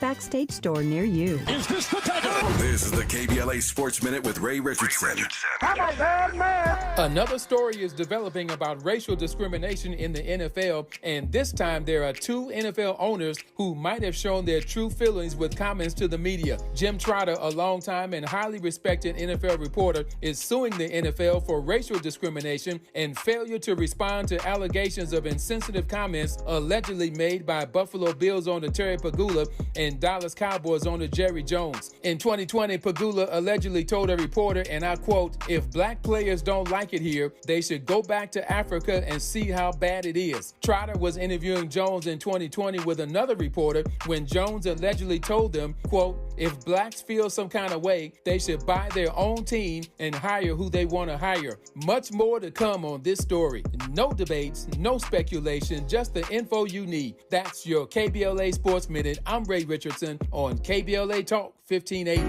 backstage store near you. Is this the title? This is the KBLA Sports Minute with Ray Richardson. I'm a bad man. Another story is developing about racial discrimination in the NFL, and this time there are two NFL owners who might have shown their true feelings with comments to the media. Jim Trotter, a longtime and highly respected NFL reporter, is suing the NFL for racial discrimination and failure to respond to allegations of insensitive comments allegedly made by Buffalo Bills owner Terry Pegula and Dallas Cowboys owner Jerry Jones. In 2020, Pegula allegedly told a reporter, and I quote, "If black players don't like it here, they should go back to Africa and see how bad it is." Trotter was interviewing Jones in 2020 with another reporter when Jones allegedly told them, quote, "If blacks feel some kind of way, they should buy their own team and hire who they want to hire." Much more to come on this story. No debates, no speculation, just the info you need. That's your KBLA Sports Minute. I'm Ray Richardson on KBLA Talk 1580.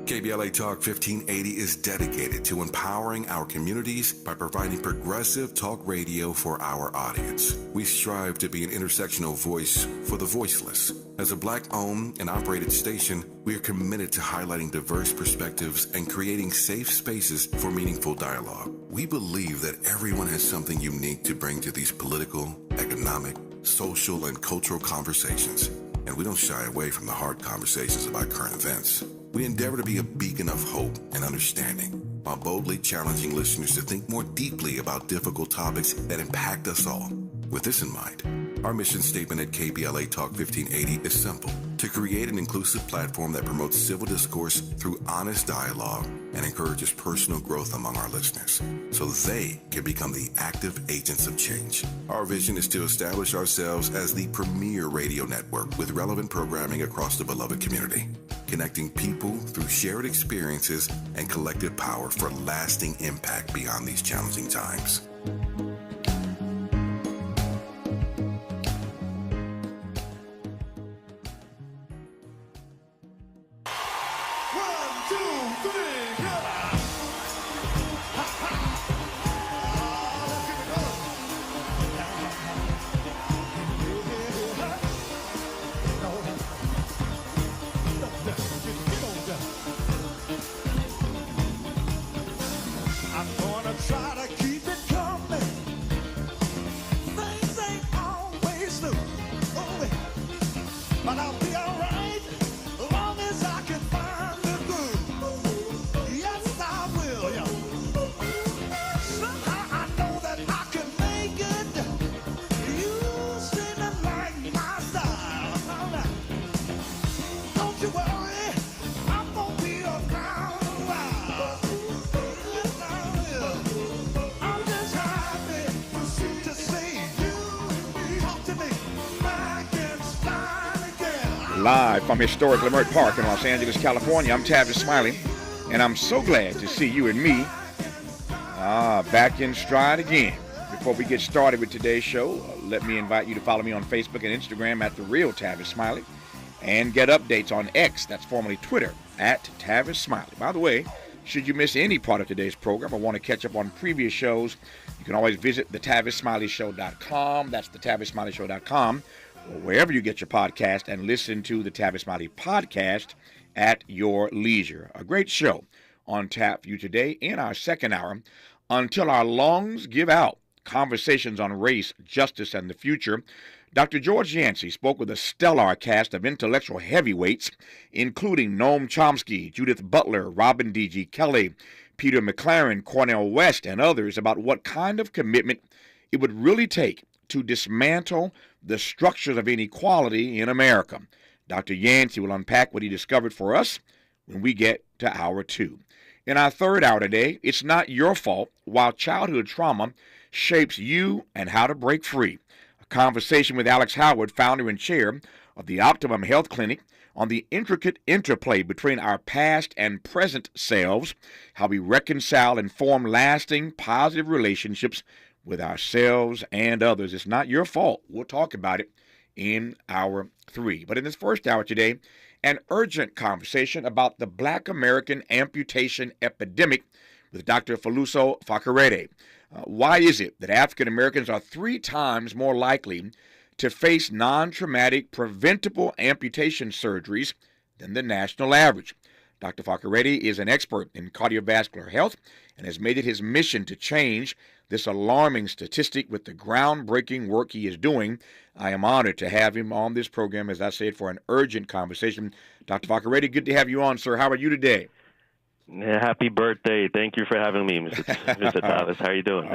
KBLA Talk 1580 is dedicated to empowering our communities by providing progressive talk radio for our audience. We strive to be an intersectional voice for the voiceless. As a Black-owned and operated station, we are committed to highlighting diverse perspectives and creating safe spaces for meaningful dialogue. We believe that everyone has something unique to bring to these political, economic, social, and cultural conversations, and we don't shy away from the hard conversations about current events. We endeavor to be a beacon of hope and understanding while boldly challenging listeners to think more deeply about difficult topics that impact us all. With this in mind, our mission statement at KBLA Talk 1580 is simple: to create an inclusive platform that promotes civil discourse through honest dialogue and encourages personal growth among our listeners so they can become the active agents of change. Our vision is to establish ourselves as the premier radio network with relevant programming across the beloved community, connecting people through shared experiences and collective power for lasting impact beyond these challenging times. Live from historic Leimert Park in Los Angeles, California, I'm Tavis Smiley, and I'm so glad to see you and me back in stride again. Before we get started with today's show, let me invite you to follow me on Facebook and Instagram at The Real Tavis Smiley, and get updates on X, that's formerly Twitter, at Tavis Smiley. By the way, should you miss any part of today's program or want to catch up on previous shows, you can always visit thetavisSmileyShow.com. That's thetavisSmileyShow.com. or wherever you get your podcast, and listen to the Tavis Smiley podcast at your leisure. A great show on tap for you today in our second hour, Until Our Lungs Give Out, conversations on race, justice, and the future. Dr. George Yancey spoke with a stellar cast of intellectual heavyweights, including Noam Chomsky, Judith Butler, Robin D.G. Kelly, Peter McLaren, Cornel West, and others about what kind of commitment it would really take to dismantle the structures of inequality in America. Dr. Yancey will unpack what he discovered for us when we get to hour two. In our third hour today, it's not your fault while childhood trauma shapes you and how to break free. A conversation with Alex Howard, founder and chair of the Optimum Health Clinic, on the intricate interplay between our past and present selves, how we reconcile and form lasting positive relationships with ourselves and others. It's not your fault. We'll talk about it in hour three. But in this first hour today, an urgent conversation about the Black American amputation epidemic with Dr. Faluso Fakorede. Why is it that African Americans are 3 times more likely to face non-traumatic preventable amputation surgeries than the national average. Dr. Fakareti is an expert in cardiovascular health and has made it his mission to change this alarming statistic with the groundbreaking work he is doing. I am honored to have him on this program, as I said, for an urgent conversation. Dr. Fakareti, good to have you on, sir. How are you today? Happy birthday. Thank you for having me, Mr. Tavis. How are you doing?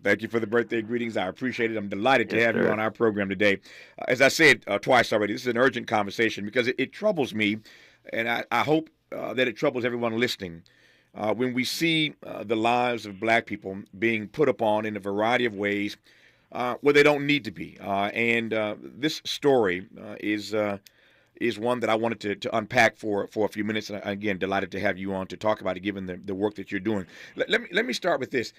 Thank you for the birthday greetings. I appreciate it. I'm delighted to have sir. you on our program today. As I said twice already, this is an urgent conversation because it troubles me, and I hope that it troubles everyone listening. When we see the lives of black people being put upon in a variety of ways where they don't need to be. And this story is one that I wanted to unpack for a few minutes. And again, delighted to have you on to talk about it, given the work that you're doing. Let me start with this.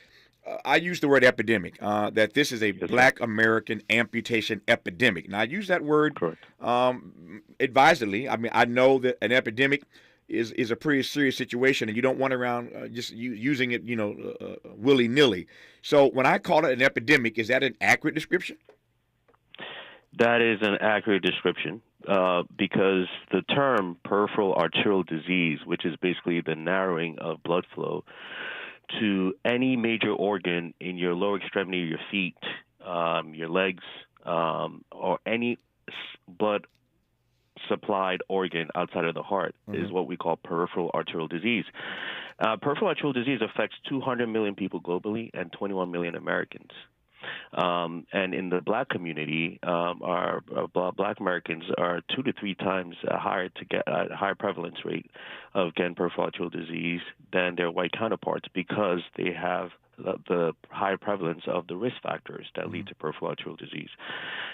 I use the word epidemic, that this is a black American amputation epidemic. Now, I use that word advisedly. I mean, I know that an epidemic is a pretty serious situation, and you don't want around just using it, willy-nilly. So when I call it an epidemic, is that an accurate description? That is an accurate description because the term peripheral arterial disease, which is basically the narrowing of blood flow to any major organ in your lower extremity of your feet, your legs, or any blood supplied organ outside of the heart is what we call peripheral arterial disease. Peripheral arterial disease affects 200 million people globally and 21 million Americans. And in the black community, our black Americans are 2 to 3 times higher to get a higher prevalence rate of getting peripheral arterial disease than their white counterparts because they have the high prevalence of the risk factors that lead to peripheral arterial disease.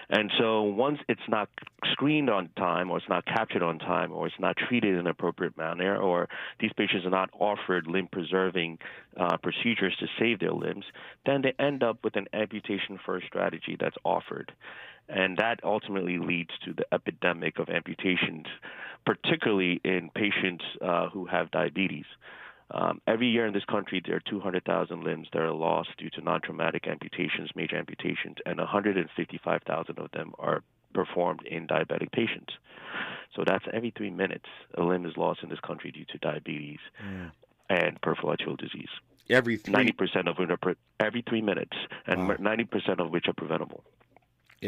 And so once it's not screened on time, or it's not captured on time, or it's not treated in an appropriate manner, or these patients are not offered limb-preserving procedures to save their limbs, then they end up with an amputation-first strategy that's offered. And that ultimately leads to the epidemic of amputations, particularly in patients who have diabetes. Every year in this country, there are 200,000 limbs that are lost due to non-traumatic amputations, major amputations, and 155,000 of them are performed in diabetic patients. So that's every 3 minutes a limb is lost in this country due to diabetes and peripheral arterial disease. 90% of it every 3 minutes, and 90% of which are preventable.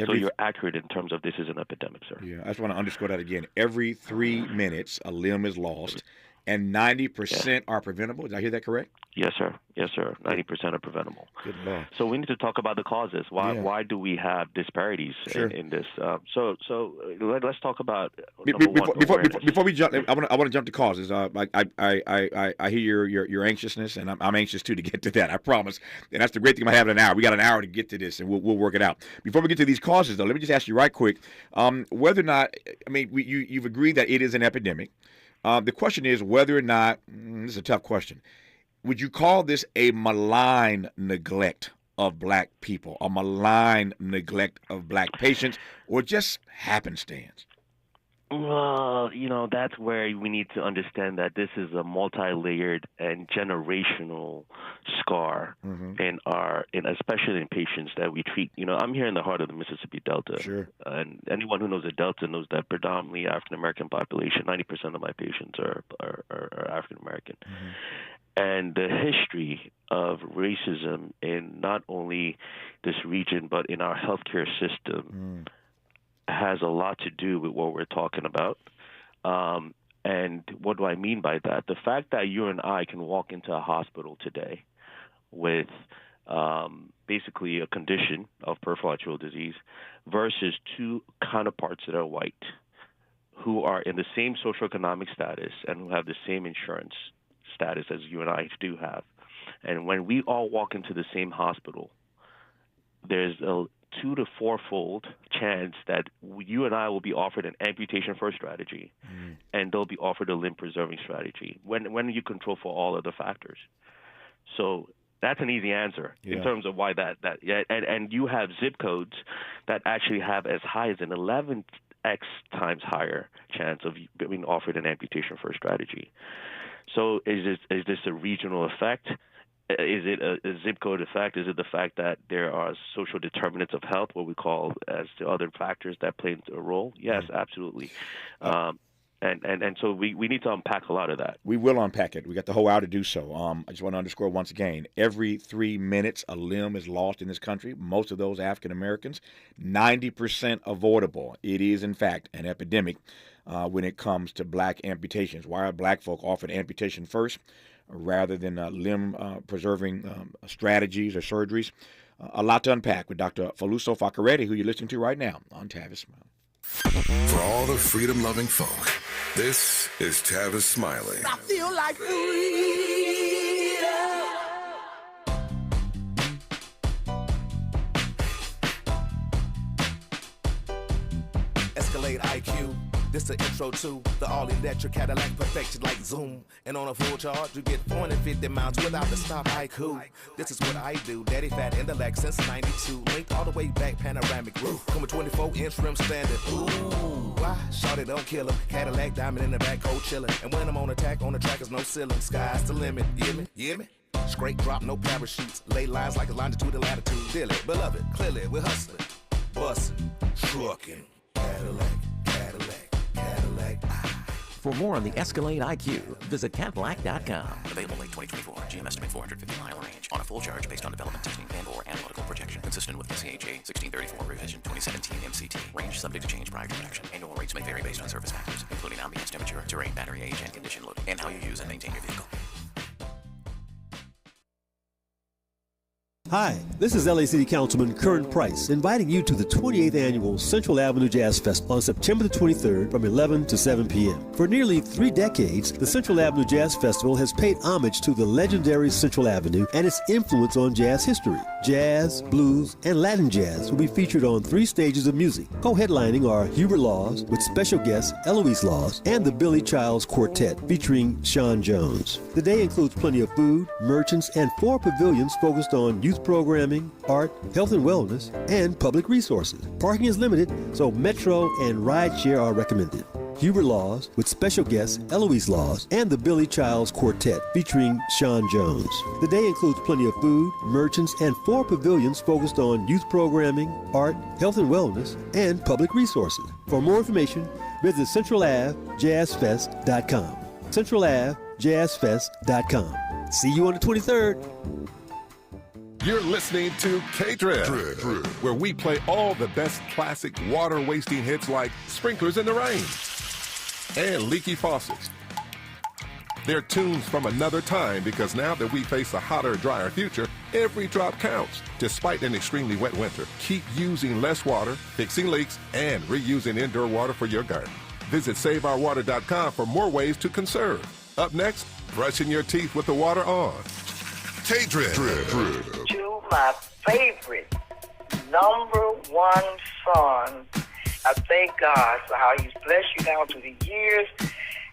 So you're accurate in terms of this is an epidemic, sir. Yeah, I just want to underscore that again. Every 3 minutes, a limb is lost, and 90% are preventable. Did I hear that correct? Yes, sir. Yes, sir. 90% are preventable. Good Lord. So we need to talk about the causes. Why do we have disparities in this? So let's talk about before we jump. I want to jump to causes. I hear your anxiousness, and I'm anxious too to get to that. I promise. And that's the great thing about having an hour. We got an hour to get to this, and we'll work it out. Before we get to these causes, though, let me just ask you right quick, whether or not you've agreed that it is an epidemic. The question is whether or not, this is a tough question, would you call this a malign neglect of black people, a malign neglect of black patients, or just happenstance? Well, that's where we need to understand that this is a multi-layered and generational scar especially in patients that we treat. I'm here in the heart of the Mississippi Delta. Sure. And anyone who knows the Delta knows that predominantly African-American population, 90% of my patients are African-American. And the history of racism in not only this region, but in our healthcare system has a lot to do with what we're talking about. And what do I mean by that? The fact that you and I can walk into a hospital today with basically a condition of peripheral arterial disease versus 2 counterparts that are white who are in the same socioeconomic status and who have the same insurance status as you and I do have. And when we all walk into the same hospital, there's a 2 to 4-fold chance that you and I will be offered an amputation-first strategy, and they'll be offered a limb-preserving strategy when you control for all other factors. So that's an easy answer in terms of why that. And you have zip codes that actually have as high as an 11x times higher chance of being offered an amputation-first strategy. So is this a regional effect? Is it a zip code effect? Is it the fact that there are social determinants of health, what we call as the other factors that play a role? Yes, absolutely. And so we need to unpack a lot of that. We will unpack it. We got the whole hour to do so. I just want to underscore once again, every 3 minutes a limb is lost in this country, most of those African Americans, 90% avoidable. It is, in fact, an epidemic when it comes to black amputations. Why are black folk offered amputation first rather than limb preserving strategies or surgeries? A lot to unpack with Dr. Faluso Fakareti, who you're listening to right now on Tavis Smiley. For all the freedom-loving folk, this is Tavis Smiley. I feel like freedom. Escalade IQ. This the intro to the all-electric Cadillac perfection like Zoom. And on a full charge, you get 450 miles without the stop haiku. This is what I do. Daddy fat intellect since 92. Linked all the way back, panoramic roof. Come with 24-inch rim standard. Ooh, why? Shawty don't kill him. Cadillac diamond in the back, cold chillin'. And when I'm on attack, on the track is no ceiling. Sky's the limit. You hear me? You hear me? Straight drop, no parachutes. Lay lines like a longitude and latitude. Deal it, beloved, clearly we're hustling. Bussin', truckin'. Cadillac, Cadillac. For more on the Escalade IQ, visit Cadillac.com. Available late 2024. GM estimate 450-mile range on a full charge based on development testing and/or analytical projection consistent with the CHA 1634 revision 2017 MCT. Range subject to change prior to production. Annual rates may vary based on service factors, including ambience temperature, terrain, battery age, and condition loading, and how you use and maintain your vehicle. Hi, this is LA City Councilman Curran Price, inviting you to the 28th Annual Central Avenue Jazz Fest on September the 23rd from 11 to 7 p.m. For nearly 3 decades, the Central Avenue Jazz Festival has paid homage to the legendary Central Avenue and its influence on jazz history. Jazz, blues, and Latin jazz will be featured on 3 stages of music. Co-headlining are Hubert Laws with special guest Eloise Laws and the Billy Childs Quartet featuring Sean Jones. The day includes plenty of food, merchants, and 4 pavilions focused on youth programming, art, health and wellness, and public resources. Parking is limited, so Metro and rideshare are recommended. Hubert Laws with special guests Eloise Laws and the Billy Childs Quartet featuring Sean Jones. The day includes plenty of food, merchants, and 4 pavilions focused on youth programming, art, health and wellness, and public resources. For more information, visit CentralAveJazzFest.com. CentralAveJazzFest.com. See you on the 23rd. You're listening to K-Drip, where we play all the best classic water-wasting hits like Sprinklers in the Rain and Leaky Faucets. They're tunes from another time because now that we face a hotter, drier future, every drop counts. Despite an extremely wet winter, keep using less water, fixing leaks, and reusing indoor water for your garden. Visit SaveOurWater.com for more ways to conserve. Up next, brushing your teeth with the water on. K-Drip. To my favorite #1 song, I thank God for how He's blessed you down through the years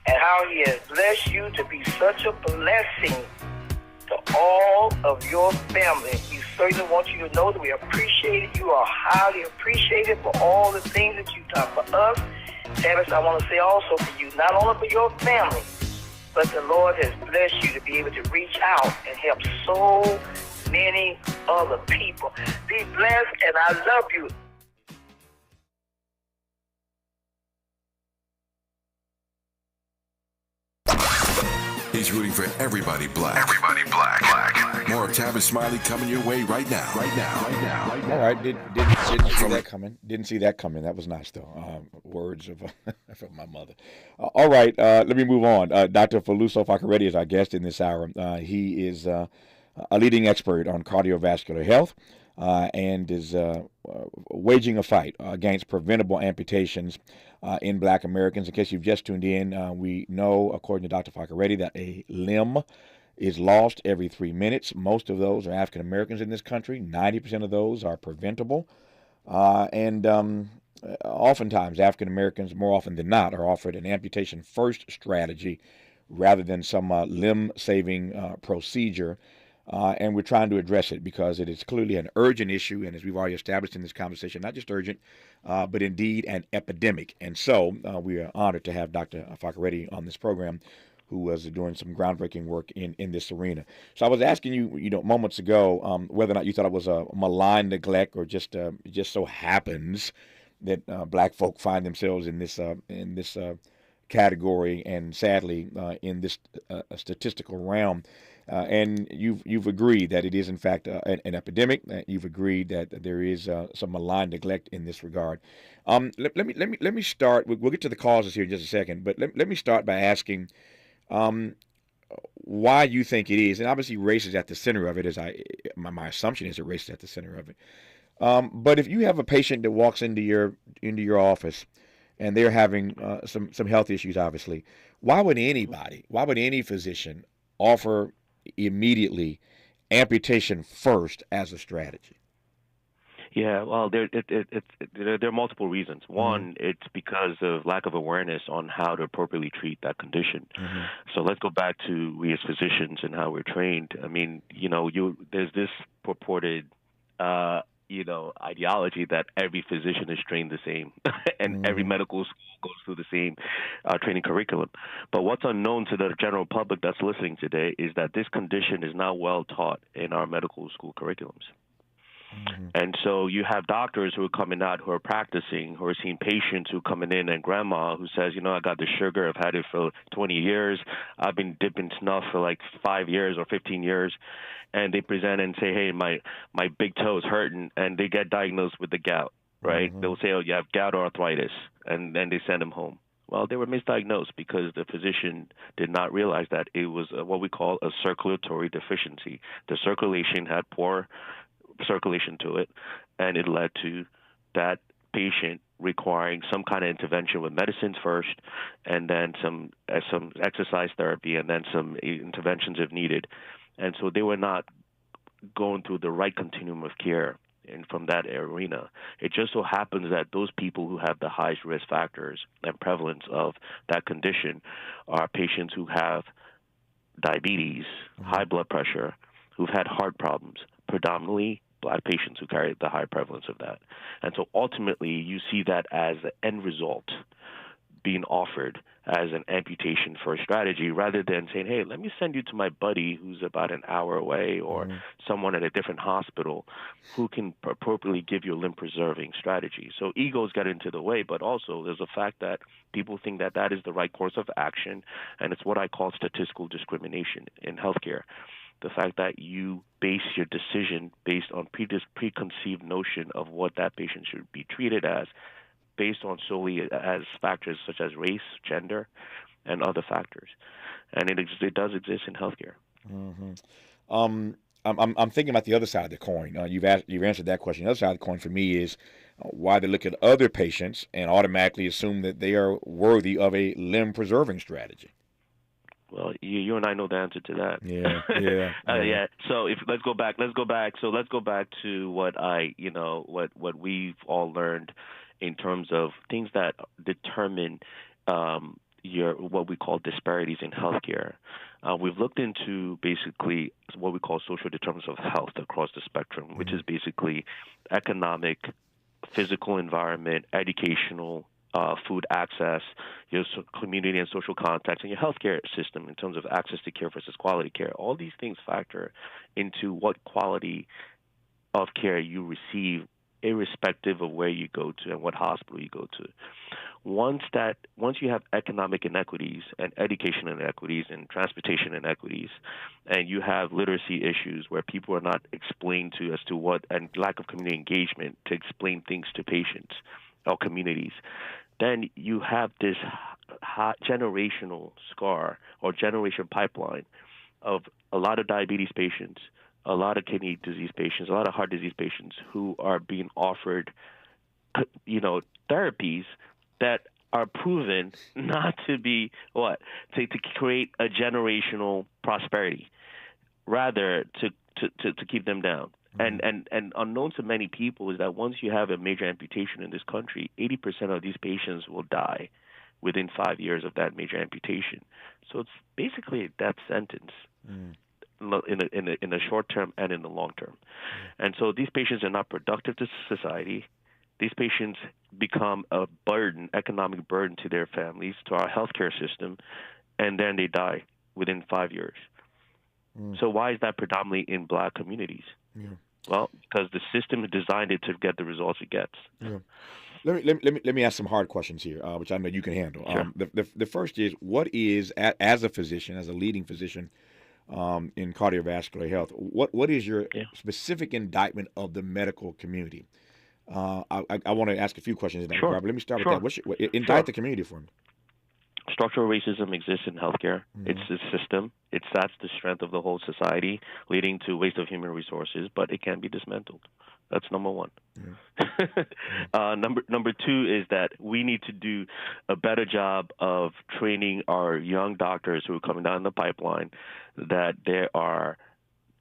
and how He has blessed you to be such a blessing to all of your family. We certainly want you to know that we appreciate it. You are highly appreciated for all the things that you've done for us. Tavis, I want to say also for you, not only for your family, but the Lord has blessed you to be able to reach out and help so many other people. Be blessed, and I love you. He's rooting for everybody black. More of Tavis Smiley coming your way right now. All right, didn't see that coming. Didn't see that coming. That was nice, though. Words of from my mother. All right, let me move on. Dr. Faluso Fakareti is our guest in this hour. He is a leading expert on cardiovascular health and is waging a fight against preventable amputations in black Americans. In case you've just tuned in, we know, according to Dr. Fakareti, that a limb is lost every 3 minutes. Most of those are African Americans in this country. 90% of those are preventable. And oftentimes, African Americans, more often than not, are offered an amputation first strategy rather than some limb-saving procedure. And we're trying to address it because it is clearly an urgent issue, and as we've already established in this conversation, not just urgent, but indeed an epidemic. And so we are honored to have Dr. Fakareti on this program, who was doing some groundbreaking work in this arena. So I was asking you, moments ago, whether or not you thought it was a malign neglect or just it just so happens that black folk find themselves in this category, and sadly in this statistical realm. And you've agreed that it is in fact an epidemic. You've agreed that there is some malign neglect in this regard. Let me start. We'll get to the causes here in just a second, but let me start by asking why you think it is. And obviously, race is at the center of it. My assumption is that race is at the center of it. But if you have a patient that walks into your office and they're having some health issues, obviously, why would any physician offer immediately amputation first as a strategy? Yeah, well, there are multiple reasons. One, it's because of lack of awareness on how to appropriately treat that condition. So let's go back to we as physicians and how we're trained. I mean, there's this purported ideology that every physician is trained the same and every medical school goes through the same training curriculum. But what's unknown to the general public that's listening today is that this condition is not well taught in our medical school curriculums. And so you have doctors who are coming out, who are practicing, who are seeing patients who are coming in, and grandma who says, I got the sugar, I've had it for 20 years, I've been dipping snuff for like 5 years or 15 years, and they present and say, hey, my big toe is hurting, and they get diagnosed with the gout, right? They'll say, oh, you have gout or arthritis, and then they send them home. Well, they were misdiagnosed because the physician did not realize that it was what we call a circulatory deficiency. The circulation had poor circulation to it, and it led to that patient requiring some kind of intervention with medicines first, and then some exercise therapy, and then some interventions if needed. And so they were not going through the right continuum of care from that arena. It just so happens that those people who have the highest risk factors and prevalence of that condition are patients who have diabetes, high blood pressure, who've had heart problems, predominantly black patients who carry the high prevalence of that. And so ultimately, you see that as the end result being offered as an amputation for a strategy, rather than saying, hey, let me send you to my buddy who's about an hour away, or someone at a different hospital who can appropriately give you a limb-preserving strategy. So egos get into the way, but also there's a fact that people think that that is the right course of action, and it's what I call statistical discrimination in healthcare. The fact that you base your decision based on preconceived notion of what that patient should be treated as, based on solely as factors such as race, gender, and other factors. And it does exist in healthcare. I'm thinking about the other side of the coin. You've answered that question. The other side of the coin for me is why they look at other patients and automatically assume that they are worthy of a limb-preserving strategy. Well, you and I know the answer to that. Yeah. So let's go back. So let's go back to what we've all learned in terms of things that determine what we call disparities in healthcare. We've looked into basically what we call social determinants of health across the spectrum, which is basically economic, physical environment, educational, food access, your community and social context, and your healthcare system in terms of access to care versus quality care. All these things factor into what quality of care you receive, irrespective of where you go to and what hospital you go to. Once you have economic inequities and education inequities and transportation inequities, and you have literacy issues where people are not explained to as to what, and lack of community engagement to explain things to patients or communities, then you have this generational scar or generation pipeline of a lot of diabetes patients, a lot of kidney disease patients, a lot of heart disease patients who are being offered, therapies that are proven not to be to create a generational prosperity, rather to keep them down. And unknown to many people is that once you have a major amputation in this country, 80% of these patients will die within 5 years of that major amputation. So it's basically a death sentence in the short term and in the long term. And so these patients are not productive to society. These patients become a burden, economic burden to their families, to our healthcare system, and then they die within 5 years. So why is that predominantly in black communities? Yeah. Well, because the system designed it to get the results it gets. Yeah. Let me ask some hard questions here, which I know you can handle. Sure. The first is, what is, as a physician, as a leading physician in cardiovascular health, what is your specific indictment of the medical community? I want to ask a few questions in that regard, but let me start with that. Indict the community for me. Structural racism exists in healthcare. It's a system. That's the strength of the whole society, leading to waste of human resources, but it can be dismantled. That's number one. Number two is that we need to do a better job of training our young doctors who are coming down the pipeline, that there are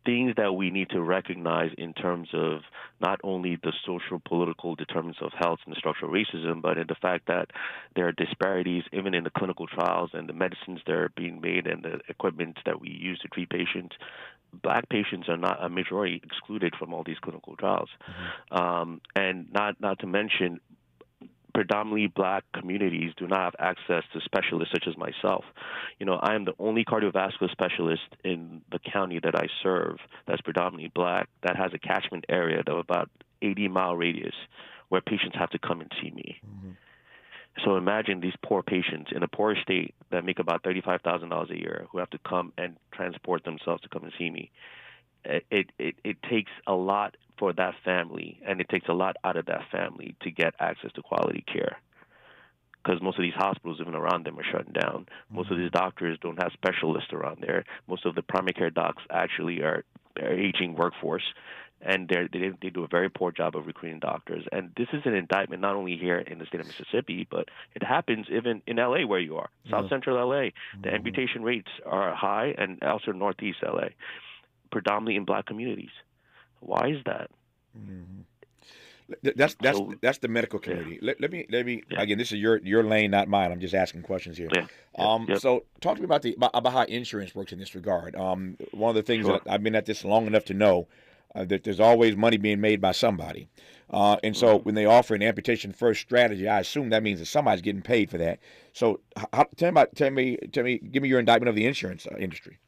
things that we need to recognize in terms of not only the social political determinants of health and structural racism, but in the fact that there are disparities even in the clinical trials and the medicines that are being made and the equipment that we use to treat patients. Black patients are not a majority excluded from all these clinical trials. And not to mention, predominantly black communities do not have access to specialists such as myself. I am the only cardiovascular specialist in the county that I serve that's predominantly black, that has a catchment area of about 80-mile radius where patients have to come and see me. So imagine these poor patients in a poor state that make about $35,000 a year who have to come and transport themselves to come and see me. It takes a lot for that family, and it takes a lot out of that family to get access to quality care, because most of these hospitals even around them are shutting down. Most of these doctors don't have specialists around there. Most of the primary care docs actually are aging workforce, and they do a very poor job of recruiting doctors. And this is an indictment not only here in the state of Mississippi, but it happens even in L.A. where you are, South Central L.A. The amputation rates are high, and also Northeast L.A., predominantly in black communities. Why is that? That's the medical community. Let me again. This is your lane, not mine. I'm just asking questions here. So talk to me about how insurance works in this regard. One of the things that I've been at this long enough to know that there's always money being made by somebody, and so when they offer an amputation first strategy, I assume that means that somebody's getting paid for that. So give me your indictment of the insurance industry.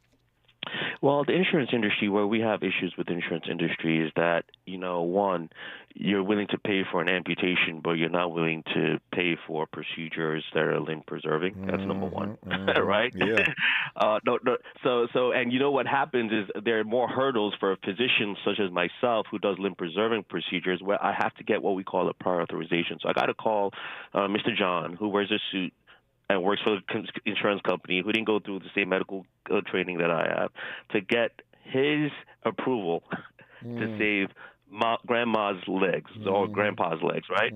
Well, the insurance industry, where we have issues with the insurance industry, is that, one, you're willing to pay for an amputation, but you're not willing to pay for procedures that are limb preserving. That's number one, right? Yeah. No. So, and what happens is there are more hurdles for physicians such as myself who does limb preserving procedures, where I have to get what we call a prior authorization. So I got to call Mr. John, who wears a suit and works for the insurance company, who didn't go through the same medical training that I have, to get his approval to save grandma's legs or grandpa's legs, right?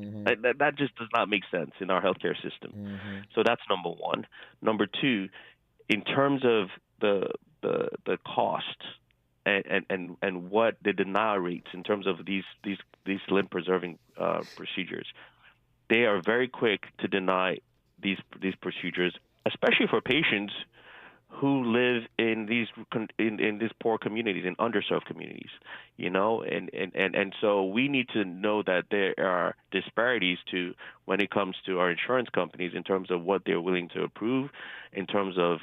That just does not make sense in our healthcare system. So that's number one. Number two, in terms of the cost and what the denial rates in terms of these limb preserving procedures, they are very quick to deny these procedures, especially for patients who live in these poor communities, in underserved communities, and so we need to know that there are disparities when it comes to our insurance companies in terms of what they're willing to approve, in terms of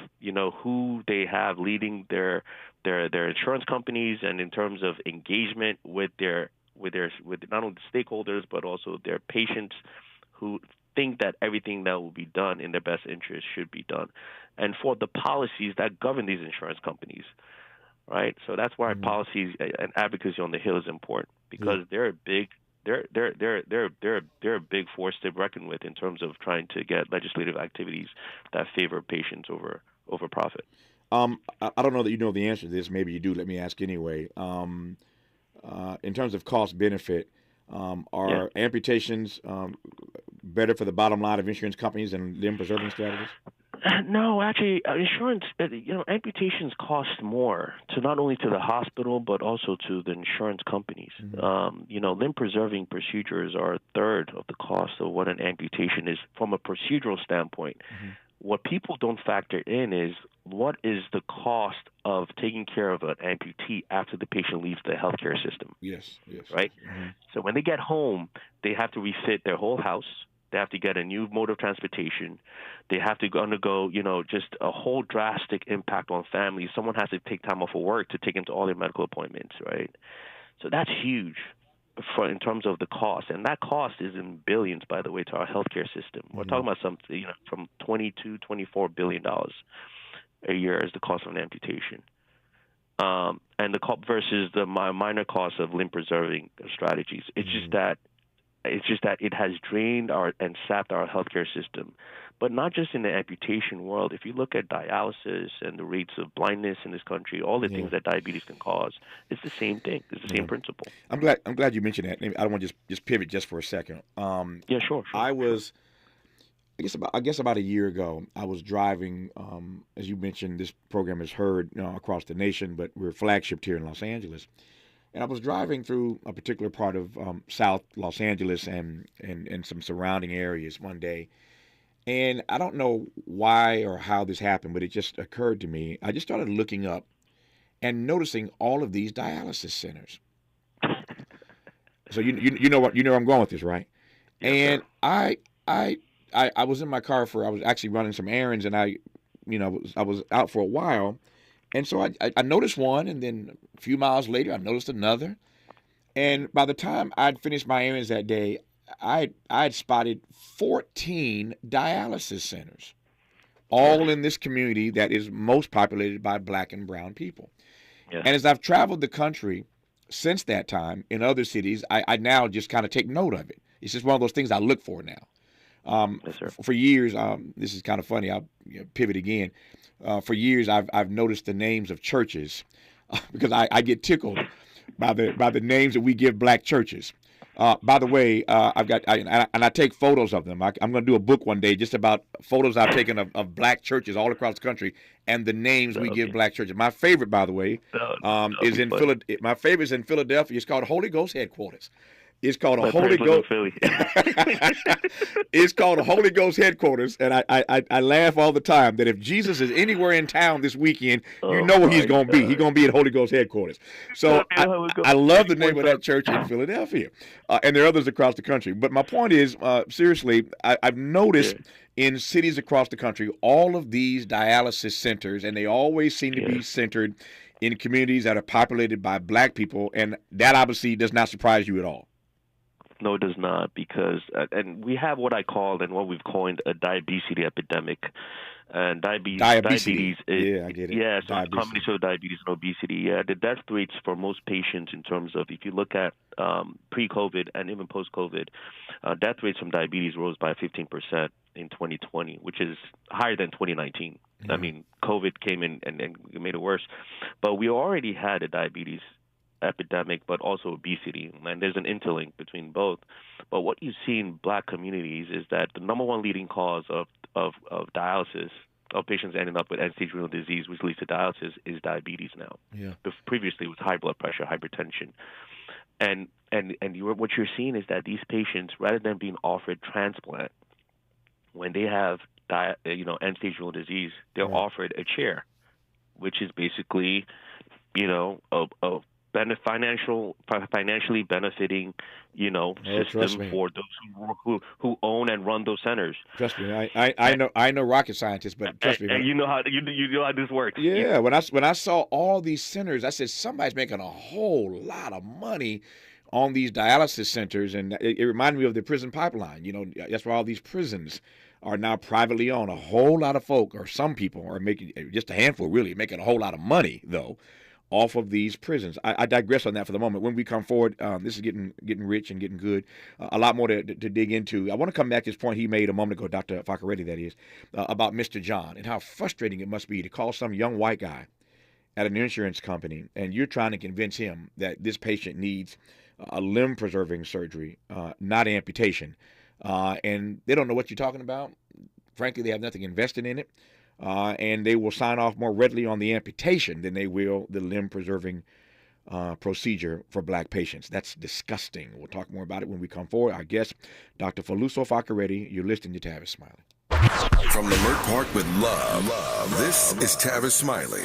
who they have leading their insurance companies, and in terms of engagement with not only the stakeholders but also their patients, who think that everything that will be done in their best interest should be done, and for the policies that govern these insurance companies, right? So that's why policies and advocacy on the Hill is important, because they're a big force to reckon with in terms of trying to get legislative activities that favor patients over profit. I don't know that you know the answer to this. Maybe you do. Let me ask anyway. In terms of cost benefit, are amputations better for the bottom line of insurance companies than limb preserving strategies? No, actually, insurance, amputations cost more to not only to the hospital but also to the insurance companies. Limb preserving procedures are a third of the cost of what an amputation is from a procedural standpoint. What people don't factor in is what is the cost of taking care of an amputee after the patient leaves the healthcare system. Yes. Right? So when they get home, they have to refit their whole house. They have to get a new mode of transportation. They have to undergo, just a whole drastic impact on families. Someone has to take time off of work to take them to all their medical appointments, right? So that's huge in terms of the cost. And that cost is in billions, by the way, to our healthcare system. We're talking about something, from $22, $24 billion a year is the cost of an amputation. And the versus the minor cost of limb preserving strategies. It's just that it has drained and sapped our healthcare system. But not just in the amputation world. If you look at dialysis and the rates of blindness in this country, all the things that diabetes can cause, it's the same thing. It's the same principle. I'm glad you mentioned that. I don't want to just pivot just for a second. Yeah, sure. I guess about a year ago, I was driving. As you mentioned, this program is heard across the nation, but we're flagshipped here in Los Angeles. And I was driving through a particular part of South Los Angeles and some surrounding areas one day. And I don't know why or how this happened, but it just occurred to me. I just started looking up and noticing all of these dialysis centers. So you know where I'm going with this, right? And I was in my car I was actually running some errands, and I was out for a while. And so I noticed one, and then a few miles later, I noticed another. And by the time I'd finished my errands that day, I'd spotted 14 dialysis centers, all in this community that is most populated by Black and brown people. Yeah. And as I've traveled the country since that time in other cities, I now just kind of take note of it. It's just one of those things I look for now. Yes, sir. For years, this is kind of funny. I'll pivot again. For years, I've noticed the names of churches because I get tickled by the names that we give Black churches. By the way, I take photos of them. I'm going to do a book one day just about photos I've taken of Black churches all across the country and the names we give Black churches. My favorite, by the way, is in Philadelphia. My favorite is in Philadelphia. It's called Holy Ghost Headquarters. It's called a Holy Ghost. It's called a Holy Ghost Headquarters, and I laugh all the time that if Jesus is anywhere in town this weekend, you know where he's going to be. He's going to be at Holy Ghost Headquarters. So I love the name of that church in Philadelphia, and there are others across the country. But my point is, seriously, I've noticed in cities across the country all of these dialysis centers, and they always seem to be centered in communities that are populated by Black people, and that obviously does not surprise you at all. No, it does not, because and we have what I call and what we've coined a diabetes epidemic. And diabetes is, I get it. Yeah, so it's a combination of diabetes and obesity. Yeah, the death rates for most patients in terms of, if you look at pre-COVID and even post-COVID, death rates from diabetes rose by 15% in 2020, which is higher than 2019. Mm-hmm. I mean, COVID came in and made it worse. But we already had a diabetes epidemic, but also obesity, and there's an interlink between both. But what you see in Black communities is that the number one leading cause of dialysis, of patients ending up with end-stage renal disease, which leads to dialysis, is diabetes now. Yeah. Previously, it was high blood pressure, hypertension, and what you're seeing is that these patients, rather than being offered transplant, when they have end-stage renal disease, they're offered a chair, which is basically financially benefiting, system for those who own and run those centers. Trust me, I know rocket scientists, but trust me, and you know how this works. Yeah, when I saw all these centers, I said somebody's making a whole lot of money on these dialysis centers, and it reminded me of the prison pipeline. That's why all these prisons are now privately owned. A whole lot of folk, or some people, are making, just a handful really, making a whole lot of money though, off of these prisons. I digress on that for the moment. When we come forward, this is getting rich and getting good. A lot more to dig into. I want to come back to this point he made a moment ago, Dr. Faccaretti, that is, about Mr. John and how frustrating it must be to call some young white guy at an insurance company and you're trying to convince him that this patient needs a limb-preserving surgery, not amputation. And they don't know what you're talking about. Frankly, they have nothing invested in it. And they will sign off more readily on the amputation than they will the limb-preserving procedure for Black patients. That's disgusting. We'll talk more about it when we come forward. Our guest, Dr. Faluso Faccaretti. You're listening to Tavis Smiley. From Leimert Park with love, this is Tavis Smiley.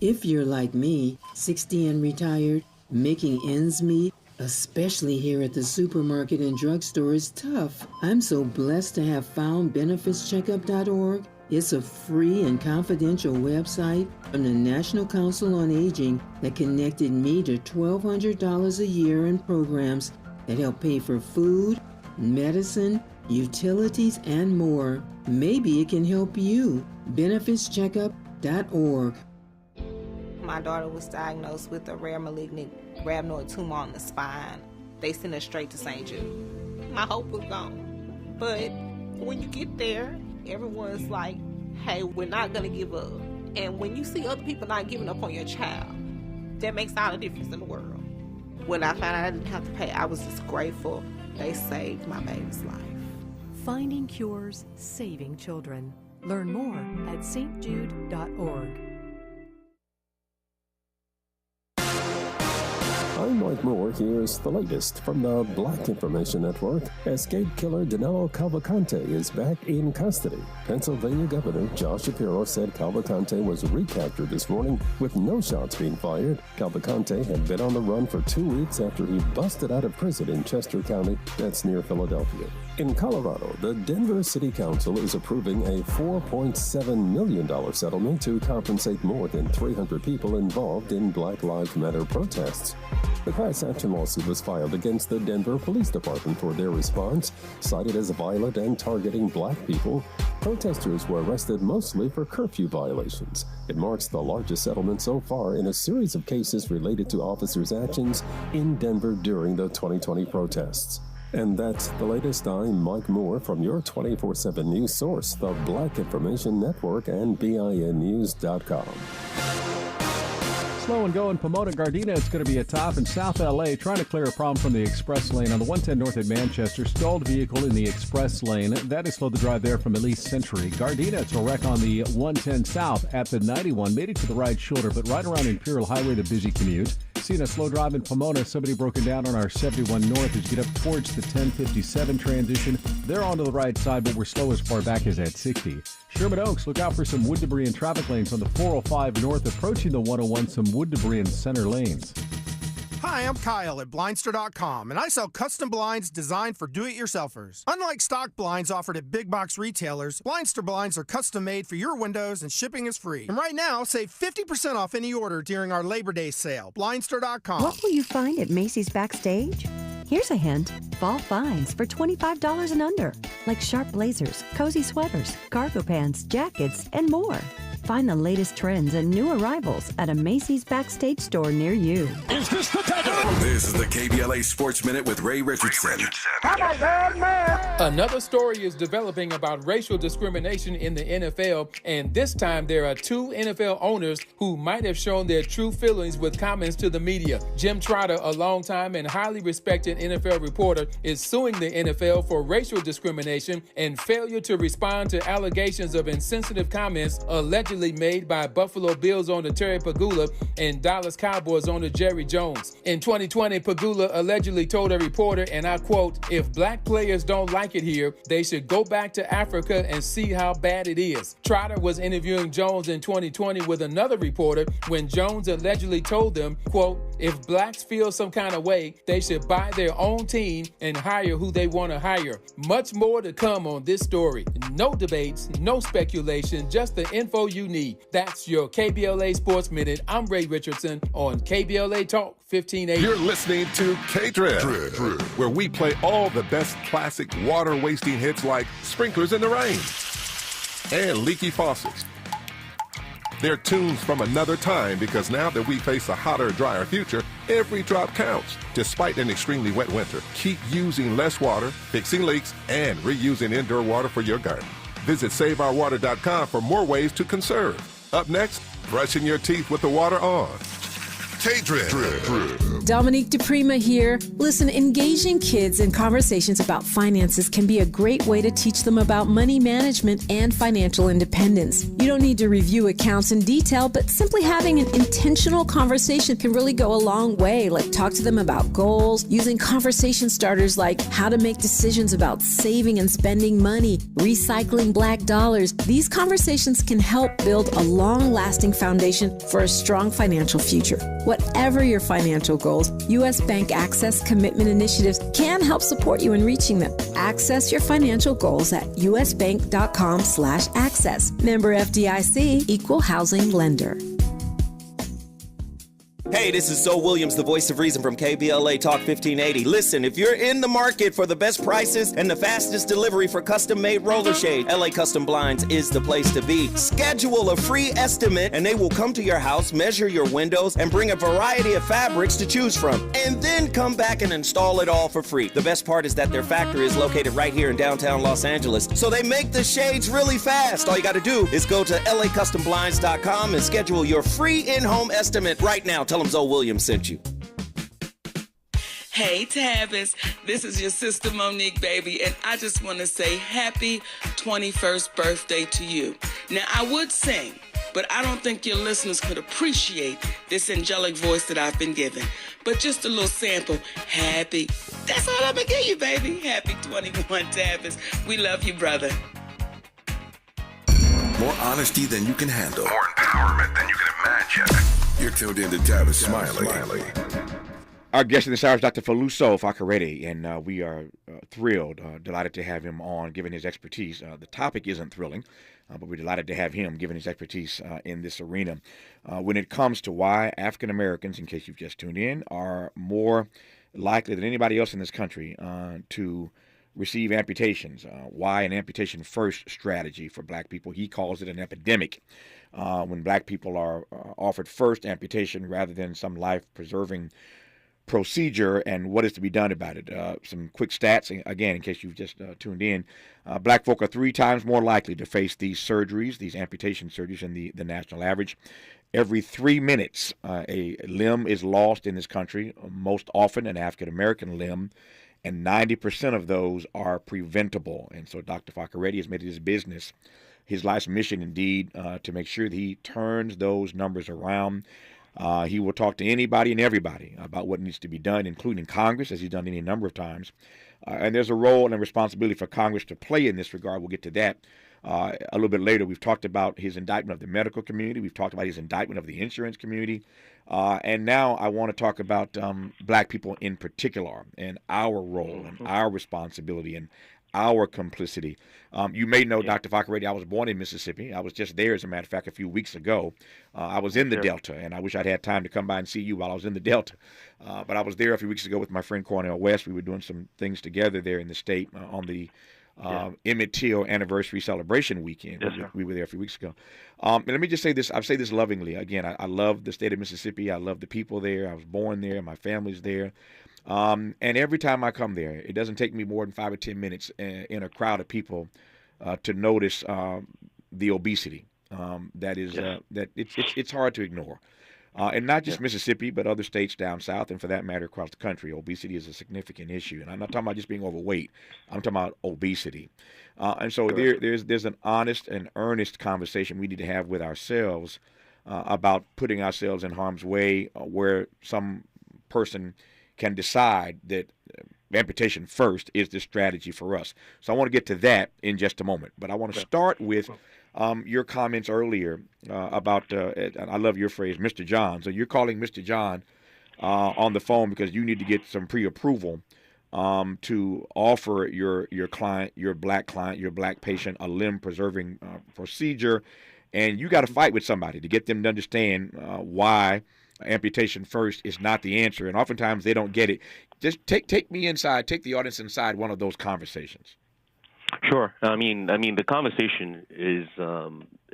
If you're like me, 60 and retired, making ends meet, especially here at the supermarket and drugstore, is tough. I'm so blessed to have found benefitscheckup.org. It's a free and confidential website from the National Council on Aging that connected me to $1,200 a year in programs that help pay for food, medicine, utilities, and more. Maybe it can help you. benefitscheckup.org. My daughter was diagnosed with a rare malignant rhabdoid tumor on the spine. They sent her straight to St. Jude. My hope was gone. But when you get there, everyone's like, hey, we're not going to give up. And when you see other people not giving up on your child, that makes all the difference in the world. When I found out I didn't have to pay, I was just grateful. They saved my baby's life. Finding cures, saving children. Learn more at stjude.org. I'm Mike Moore. Here's the latest from the Black Information Network. Escape killer Danilo Cavalcante is back in custody. Pennsylvania Governor Josh Shapiro said Cavalcante was recaptured this morning with no shots being fired. Cavalcante had been on the run for 2 weeks after he busted out of prison in Chester County, that's near Philadelphia. In Colorado, the Denver City Council is approving a $4.7 million settlement to compensate more than 300 people involved in Black Lives Matter protests. The class action lawsuit was filed against the Denver Police Department for their response, cited as violent and targeting black people. Protesters were arrested mostly for curfew violations. It marks the largest settlement so far in a series of cases related to officers' actions in Denver during the 2020 protests. And that's the latest. I'm Mike Moore from your 24/7 news source, the Black Information Network and BINnews.com. Slow and go in Pomona Gardena. It's going to be a top in South LA. Trying to clear a problem from the express lane on the 110 north at Manchester. Stalled vehicle in the express lane. That has slowed the drive there from at least Century. Gardena, it's a wreck on the 110 south at the 91. Made it to the right shoulder, but right around Imperial Highway, the busy commute. Seeing a slow drive in Pomona. Somebody broken down on our 71 north as you get up towards the 1057 transition. They're on to the right side, but we're slow as far back as at 60. Sherman Oaks, look out for some wood debris in traffic lanes on the 405 north approaching the 101. Some wood debris in center lanes. Hi, I'm Kyle at Blindster.com, and I sell custom blinds designed for do-it-yourselfers. Unlike stock blinds offered at big box retailers, Blindster blinds are custom made for your windows and shipping is free. And right now, save 50% off any order during our Labor Day sale. Blindster.com. What will you find at Macy's Backstage? Here's a hint. Fall finds for $25 and under, like sharp blazers, cozy sweaters, cargo pants, jackets, and more. Find the latest trends and new arrivals at a Macy's Backstage store near you. Is this the time? This is the KBLA Sports Minute with Ray Richardson. I'm a bad man. Another story is developing about racial discrimination in the NFL, and this time there are 2 NFL owners who might have shown their true feelings with comments to the media. Jim Trotter, a longtime and highly respected NFL reporter, is suing the NFL for racial discrimination and failure to respond to allegations of insensitive comments allegedly made by Buffalo Bills owner Terry Pegula and Dallas Cowboys owner Jerry Jones. In 2020, Pegula allegedly told a reporter, and I quote, "If black players don't like it here, they should go back to Africa and see how bad it is." Trotter was interviewing Jones in 2020 with another reporter when Jones allegedly told them, quote, "If blacks feel some kind of way, they should buy their own team and hire who they want to hire." Much more to come on this story. No debates, no speculation, just the info you need. That's your KBLA Sports Minute. I'm Ray Richardson on KBLA Talk 1580. You're listening to K-Drip, where we play all the best classic water-wasting hits like Sprinklers in the Rain and Leaky Faucets. They're tunes from another time because now that we face a hotter, drier future, every drop counts. Despite an extremely wet winter, keep using less water, fixing leaks, and reusing indoor water for your garden. Visit SaveOurWater.com for more ways to conserve. Up next, brushing your teeth with the water on. K-Drip. Dominique DePrima here. Listen, engaging kids in conversations about finances can be a great way to teach them about money management and financial independence. You don't need to review accounts in detail, but simply having an intentional conversation can really go a long way. Like talk to them about goals, using conversation starters like how to make decisions about saving and spending money, recycling black dollars. These conversations can help build a long-lasting foundation for a strong financial future. Whatever your financial goals, U.S. Bank Access Commitment Initiatives can help support you in reaching them. Access your financial goals at usbank.com/access. Member FDIC, Equal Housing Lender. Hey, this is Zoe Williams, the voice of reason from KBLA Talk 1580. Listen, if you're in the market for the best prices and the fastest delivery for custom-made roller shade, LA Custom Blinds is the place to be. Schedule a free estimate and they will come to your house, measure your windows, and bring a variety of fabrics to choose from. And then come back and install it all for free. The best part is that their factory is located right here in downtown Los Angeles, so they make the shades really fast. All you got to do is go to lacustomblinds.com and schedule your free in-home estimate right now. Tell them Zoe Williams sent you. Hey, Tavis, this is your sister Monique, baby, and I just want to say happy 21st birthday to you. Now, I would sing, but I don't think your listeners could appreciate this angelic voice that I've been given. But just a little sample, happy. That's all I'm going to give you, baby. Happy 21, Tavis. We love you, brother. More honesty than you can handle. More empowerment than you can imagine. You're tuned in to Tavis Smiley. Our guest in this hour is Dr. Faluso Fakarede, and we are thrilled, delighted to have him on, given his expertise. The topic isn't thrilling, but we're delighted to have him, given his expertise in this arena. When it comes to why African Americans, in case you've just tuned in, are more likely than anybody else in this country to receive amputations, why an amputation-first strategy for black people. He calls it an epidemic. When black people are offered first amputation rather than some life-preserving procedure, and what is to be done about it. Some quick stats, again, in case you've just tuned in. Black folk are 3 times more likely to face these surgeries, these amputation surgeries, than the national average. Every 3 minutes, a limb is lost in this country, most often an African-American limb, and 90% of those are preventable. And so Dr. Fakarede has made it his business, his life's mission, indeed, to make sure that he turns those numbers around. He will talk to anybody and everybody about what needs to be done, including Congress, as he's done any number of times. And there's a role and a responsibility for Congress to play in this regard. We'll get to that a little bit later. We've talked about his indictment of the medical community. We've talked about his indictment of the insurance community. And now I want to talk about black people in particular and our role and our responsibility and our complicity. You may know, Dr. Fakarede, I was born in Mississippi. I was just there, as a matter of fact, a few weeks ago. I was in the Delta, and I wish I'd had time to come by and see you while I was in the Delta. But I was there a few weeks ago with my friend Cornell West. We were doing some things together there in the state on the Emmett Till anniversary celebration weekend. Yes, we were there a few weeks ago. And let me just say this. I say this lovingly. Again, I love the state of Mississippi. I love the people there. I was born there. My family's there. And every time I come there, it doesn't take me more than 5 or 10 minutes in a crowd of people to notice the obesity. That is that it's hard to ignore. And not just Mississippi, but other states down south, and for that matter, across the country. Obesity is a significant issue. And I'm not talking about just being overweight. I'm talking about obesity. And so there's an honest and earnest conversation we need to have with ourselves about putting ourselves in harm's way where some person can decide that amputation first is the strategy for us. So I want to get to that in just a moment. But I want to start with your comments earlier about, I love your phrase, Mr. John. So you're calling Mr. John on the phone because you need to get some pre-approval to offer your client, your black patient, a limb-preserving procedure. And you got to fight with somebody to get them to understand why amputation first is not the answer. And oftentimes they don't get it. Just take me inside, take the audience inside one of those conversations. Sure. I mean, the conversation is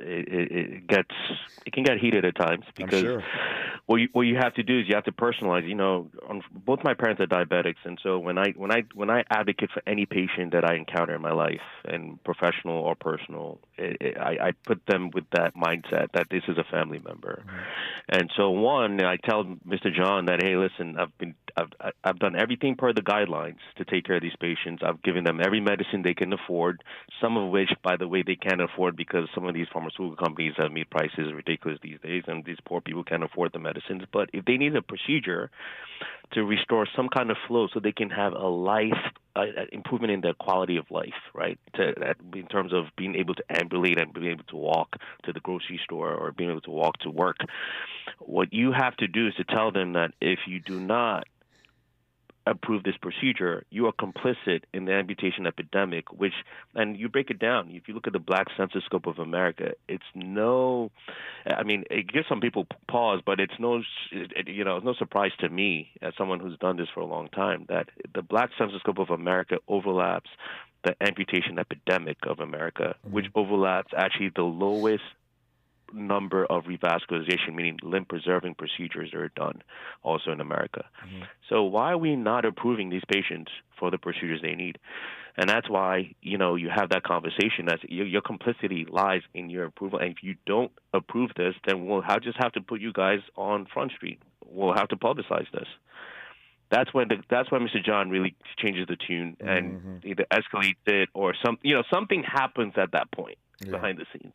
it can get heated at times because what you have to do is you have to personalize. You know, both my parents are diabetics, and so when I advocate for any patient that I encounter in my life, and professional or personal, I put them with that mindset that this is a family member. And so I tell Mr. John that, hey, listen, I've done everything per the guidelines to take care of these patients. I've given them every medicine they can afford, some of which, by the way, they can't afford because some of these pharmaceutical companies have made prices ridiculous these days, and these poor people can't afford the medicine. medicines, but if they need a procedure to restore some kind of flow so they can have a life improvement in their quality of life, right? In terms of being able to ambulate and being able to walk to the grocery store or being able to walk to work, what you have to do is to tell them that if you do not approve this procedure, you are complicit in the amputation epidemic, and you break it down. If you look at the Black Census Scope of America, it gives some people pause, but it's no surprise to me as someone who's done this for a long time that the Black Census Scope of America overlaps the amputation epidemic of America, which overlaps actually the lowest number of revascularization, meaning limb-preserving procedures that are done also in America. So why are we not approving these patients for the procedures they need? And that's why, you have that conversation. That's your complicity lies in your approval. And if you don't approve this, then we'll just have to put you guys on Front Street. We'll have to publicize this. That's when Mr. John really changes the tune and either escalates it or something happens at that point. Behind the scenes.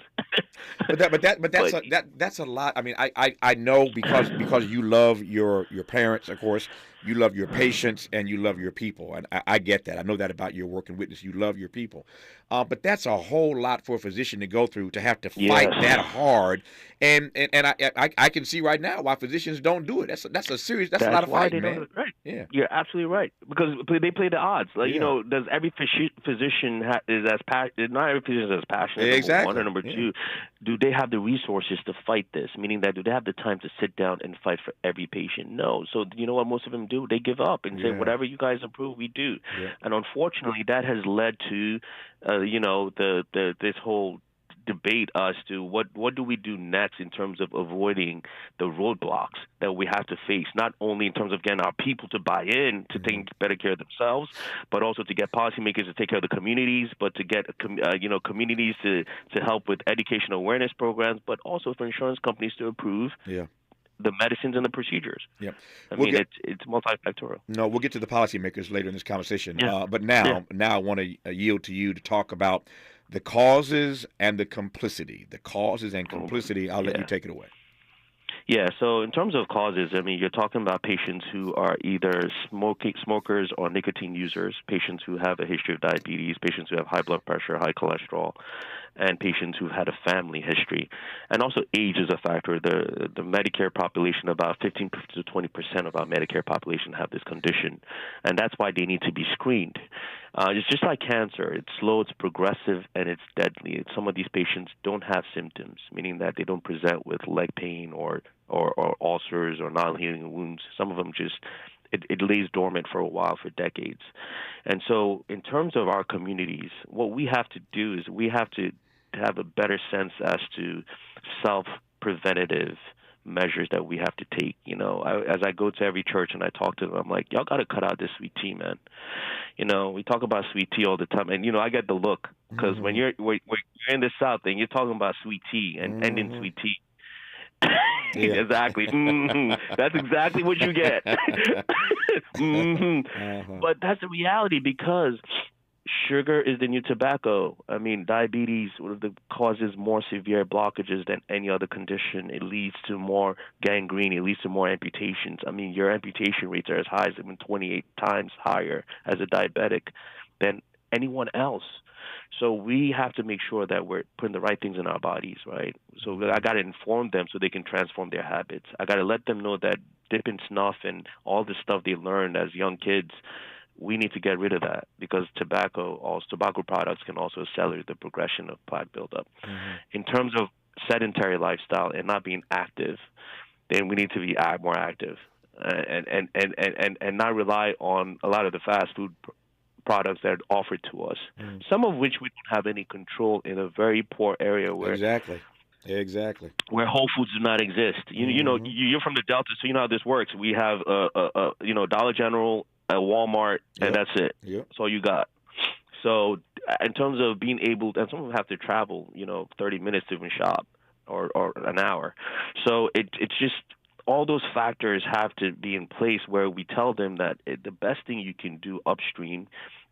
That's a lot. I mean, I know because you love your parents, of course, you love your patients and you love your people, and I get that. I know that about your work and witness. You love your people, but that's a whole lot for a physician to go through to have to fight that hard. And I can see right now why physicians don't do it. That's a lot of fighting, man. Right. Yeah, you're absolutely right because they play the odds. Does every physician is as passionate? Not every physician is as passionate. Exactly. Number one, or number two, do they have the resources to fight this? Meaning that do they have the time to sit down and fight for every patient? No. So you know what most of them do? They give up and say whatever you guys approve, we do. Yeah. And unfortunately, that has led to this whole debate as to what do we do next in terms of avoiding the roadblocks that we have to face, not only in terms of getting our people to buy in to take better care of themselves, but also to get policymakers to take care of the communities, but to get communities to help with education awareness programs, but also for insurance companies to approve the medicines and the procedures. Yeah, it's multifactorial. No, we'll get to the policymakers later in this conversation. But now I want to yield to you to talk about the causes and the complicity. The causes and complicity. I'll let you take it away. Yeah, so in terms of causes, you're talking about patients who are either smokers or nicotine users, patients who have a history of diabetes, patients who have high blood pressure, high cholesterol, and patients who've had a family history. And also age is a factor. The Medicare population, about 15 to 20% of our Medicare population have this condition, and that's why they need to be screened. It's just like cancer. It's slow, it's progressive, and it's deadly. Some of these patients don't have symptoms, meaning that they don't present with leg pain or ulcers or non-healing wounds. Some of them it lays dormant for a while, for decades. And so in terms of our communities, what we have to do is we have to have a better sense as to self-preventative measures that we have to take. As I go to every church and I talk to them, I'm like, y'all got to cut out this sweet tea, man. We talk about sweet tea all the time, and I get the look because when you're in the South and you're talking about sweet tea and ending sweet tea. Exactly. That's exactly what you get. But that's the reality because sugar is the new tobacco. Diabetes causes more severe blockages than any other condition. It leads to more gangrene. It leads to more amputations. Your amputation rates are as high as 28 times higher as a diabetic than anyone else. So we have to make sure that we're putting the right things in our bodies, right? So I got to inform them so they can transform their habits. I got to let them know that dip and snuff and all the stuff they learned as young kids, we need to get rid of that because tobacco products can also accelerate the progression of plaque buildup. In terms of sedentary lifestyle and not being active, then we need to be more active and not rely on a lot of the fast food products that are offered to us, some of which we don't have any control in a very poor area where Exactly. Where Whole Foods do not exist. You're from the Delta, so you know how this works. We have Dollar General, a Walmart, and that's it. That's all you got. So in terms of being able, and some of them have to travel, 30 minutes to even shop or an hour. So it's just all those factors have to be in place where we tell them that the best thing you can do upstream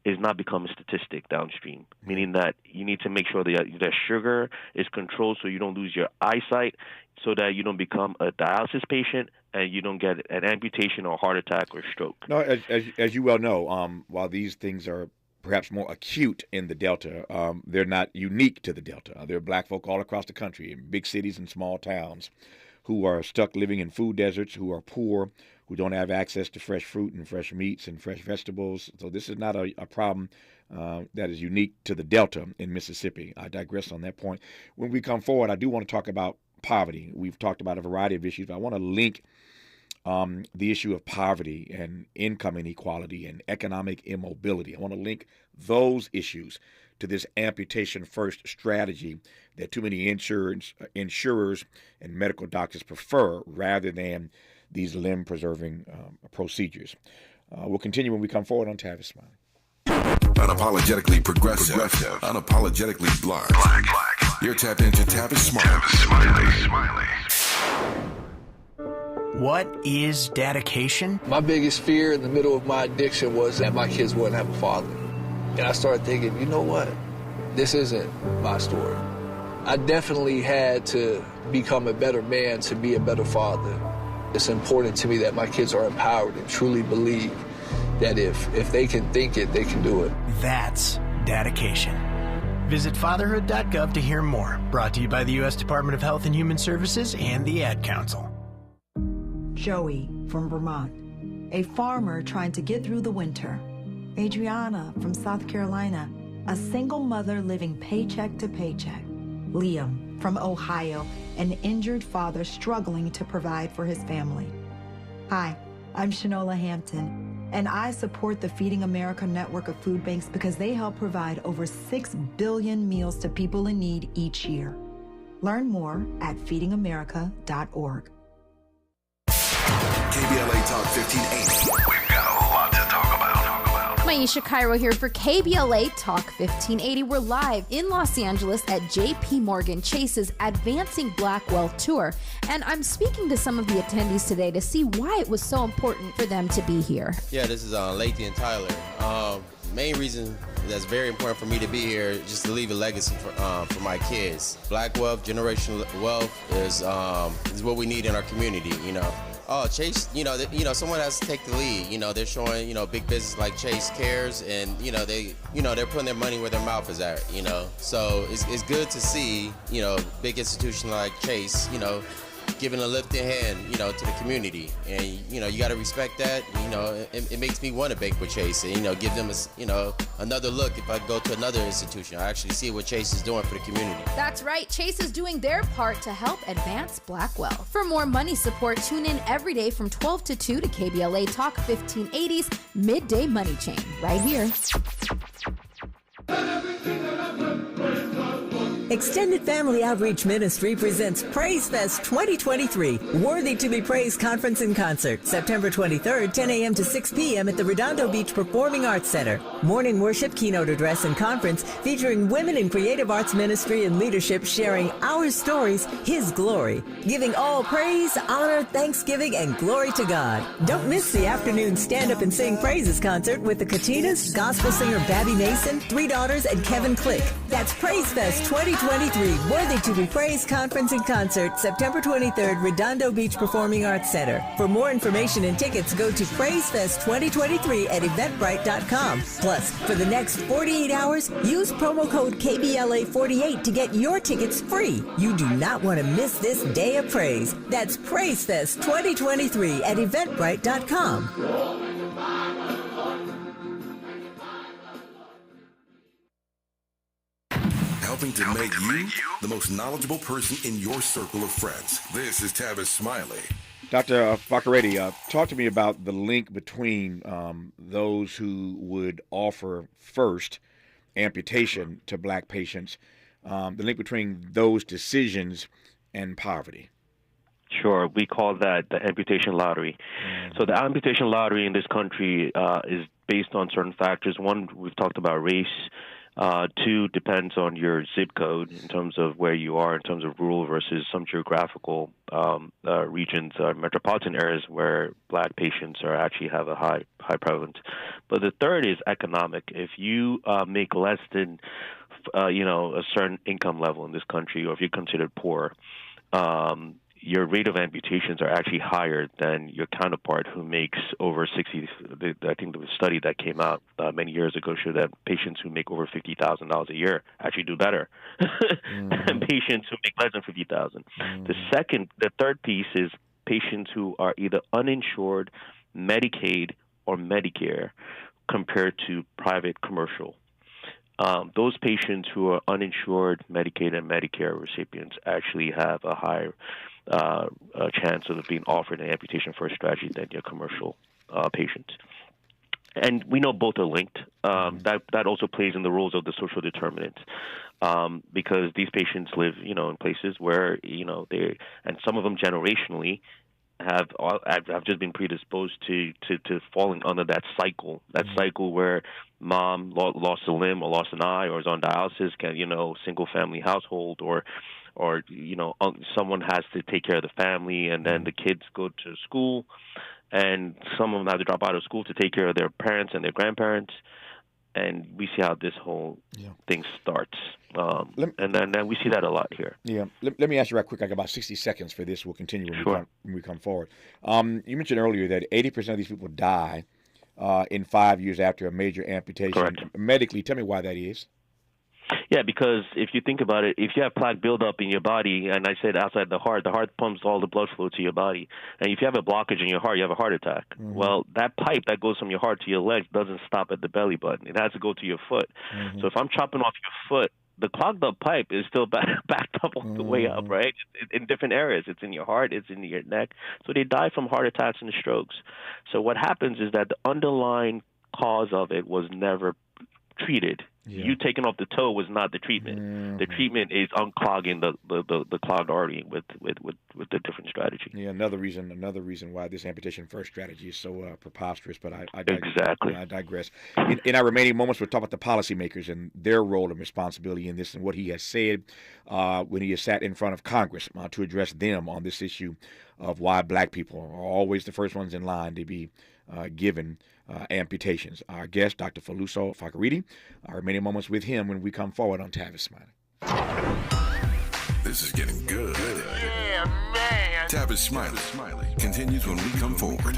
is not become a statistic downstream, meaning that you need to make sure that sugar is controlled so you don't lose your eyesight, so that you don't become a dialysis patient and you don't get an amputation or heart attack or stroke. No, as you well know, while these things are perhaps more acute in the Delta, they're not unique to the Delta. There are black folk all across the country, in big cities and small towns, who are stuck living in food deserts, who are poor, who don't have access to fresh fruit and fresh meats and fresh vegetables. So this is not a problem that is unique to the Delta in Mississippi. I digress on that point. When we come forward, I do want to talk about poverty. We've talked about a variety of issues, but I want to link the issue of poverty and income inequality and economic immobility. I want to link those issues to this amputation first strategy that too many insurers and medical doctors prefer rather than these limb preserving procedures. We'll continue when we come forward on Tavis Smiley. Unapologetically progressive. Unapologetically black. You're tapped into Tavis Smiley. What is dedication? My biggest fear in the middle of my addiction was that my kids wouldn't have a father. And I started thinking, you know what? This isn't my story. I definitely had to become a better man to be a better father. It's important to me that my kids are empowered and truly believe that if they can think it, they can do it. That's dedication. Visit fatherhood.gov to hear more. Brought to you by the U.S. Department of Health and Human Services and the Ad Council. Joey from Vermont, a farmer trying to get through the winter. Adriana from South Carolina, a single mother living paycheck to paycheck. Liam from Ohio, an injured father struggling to provide for his family. Hi, I'm Shanola Hampton, and I support the Feeding America network of food banks because they help provide over 6 billion meals to people in need each year. Learn more at feedingamerica.org. KBLA Talk 1580. We've got a lot to talk about. Maisha Cairo here for KBLA Talk 1580. We're live in Los Angeles at JP Morgan Chase's Advancing Black Wealth Tour. And I'm speaking to some of the attendees today to see why it was so important for them to be here. Yeah, this is Lathan and Tyler. Main reason that's very important for me to be here is just to leave a legacy for my kids. Black wealth, generational wealth is what we need in our community, you know. Oh, Chase, someone has to take the lead. They're showing, big business like Chase cares, and, they're putting their money where their mouth is at, So it's good to see, big institution like Chase, giving a lifting hand, to the community. And, you got to respect that. It makes me want to bank with Chase and, give them, another look if I go to another institution. I actually see what Chase is doing for the community. That's right. Chase is doing their part to help advance Black wealth. For more money support, tune in every day from 12 to 2 to KBLA Talk 1580's Midday Money Chain, right here. Extended Family Outreach Ministry presents Praise Fest 2023, Worthy to be Praised Conference and Concert, September 23rd, 10 a.m. to 6 p.m. at the Redondo Beach Performing Arts Center. Morning worship, keynote address, and conference featuring women in creative arts ministry and leadership sharing our stories, His glory, giving all praise, honor, thanksgiving, and glory to God. Don't miss the afternoon Stand Up and Sing Praises concert with the Katinas, gospel singer Babby Mason, Three Daughters, and Kevin Click. That's Praise Fest 2023, Worthy to be Praised Conference and Concert, September 23rd, Redondo Beach Performing Arts Center. For more information and tickets, go to PraiseFest 2023 at Eventbrite.com. Plus, for the next 48 hours, use promo code KBLA48 to get your tickets free. You do not want to miss this day of praise. That's PraiseFest 2023 at Eventbrite.com. Helping to make you the most knowledgeable person in your circle of friends. This is Tavis Smiley. Dr. Fakaredi, talk to me about the link between those who would offer first amputation to black patients, the link between those decisions and poverty. Sure. We call that the amputation lottery. So the amputation lottery in this country is based on certain factors. One, we've talked about race, Two, depends on your zip code in terms of where you are, in terms of rural versus some geographical regions, metropolitan areas where Black patients actually have a high prevalence. But the third is economic. If you make less than a certain income level in this country, or if you're considered poor, your rate of amputations are actually higher than your counterpart who makes over 60. I think there was a study that came out many years ago showed that patients who make over $50,000 a year actually do better than patients who make less than $50,000. The third piece is patients who are either uninsured, Medicaid, or Medicare compared to private commercial. Those patients who are uninsured, Medicaid, and Medicare recipients actually have a higher chance of being offered an amputation first strategy than your commercial patients. And we know both are linked. That also plays in the roles of the social determinants, because these patients live, in places where, and some of them generationally have just been predisposed to falling under that cycle where mom lost a limb or lost an eye or is on dialysis, single family household, or someone has to take care of the family, and then the kids go to school, and some of them have to drop out of school to take care of their parents and their grandparents, and we see how this whole thing starts. And then we see that a lot here. Yeah. Let me ask you right quick. I got about 60 seconds for this. We'll continue when we come forward. You mentioned earlier that 80% of these people die in 5 years after a major amputation. Correct. Medically, tell me why that is. Yeah, because if you think about it, if you have plaque buildup in your body, and I said outside the heart pumps all the blood flow to your body. And if you have a blockage in your heart, you have a heart attack. Mm-hmm. Well, that pipe that goes from your heart to your legs doesn't stop at the belly button. It has to go to your foot. Mm-hmm. So if I'm chopping off your foot, the clogged up pipe is still backed up all the way up, right? In different areas. It's in your heart, it's in your neck. So they die from heart attacks and strokes. So what happens is that the underlying cause of it was never treated. Yeah. You taking off the toe was not the treatment. Mm-hmm. The treatment is unclogging the clogged artery with the different strategy. Yeah, another reason why this amputation first strategy is so preposterous. But I digress. In our remaining moments, we'll talk about the policymakers and their role and responsibility in this, and what he has said when he has sat in front of Congress to address them on this issue of why Black people are always the first ones in line to be given amputations. Our guest, Dr. Faluso Fakaridi. Our remaining moments with him when we come forward on Tavis Smiley. This is getting good. Yeah, man. Tavis Smiley continues when we come forward.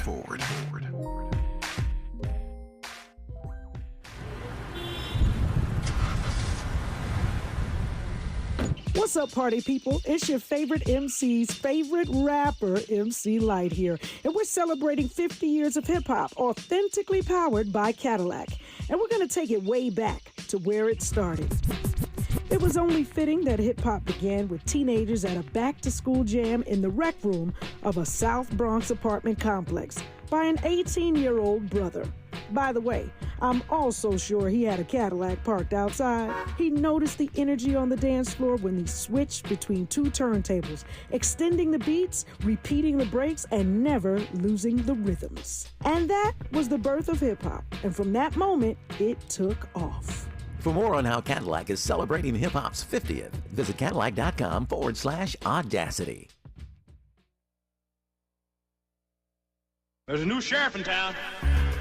What's up, party people? It's your favorite MC's favorite rapper, MC Light here. And we're celebrating 50 years of hip-hop, authentically powered by Cadillac. And we're going to take it way back to where it started. It was only fitting that hip-hop began with teenagers at a back-to-school jam in the rec room of a South Bronx apartment complex by an 18-year-old brother. By the way, I'm also sure he had a Cadillac parked outside. He noticed the energy on the dance floor when they switched between two turntables, extending the beats, repeating the breaks, and never losing the rhythms. And that was the birth of hip-hop. And from that moment, it took off. For more on how Cadillac is celebrating hip-hop's 50th, visit Cadillac.com/audacity. There's a new sheriff in town.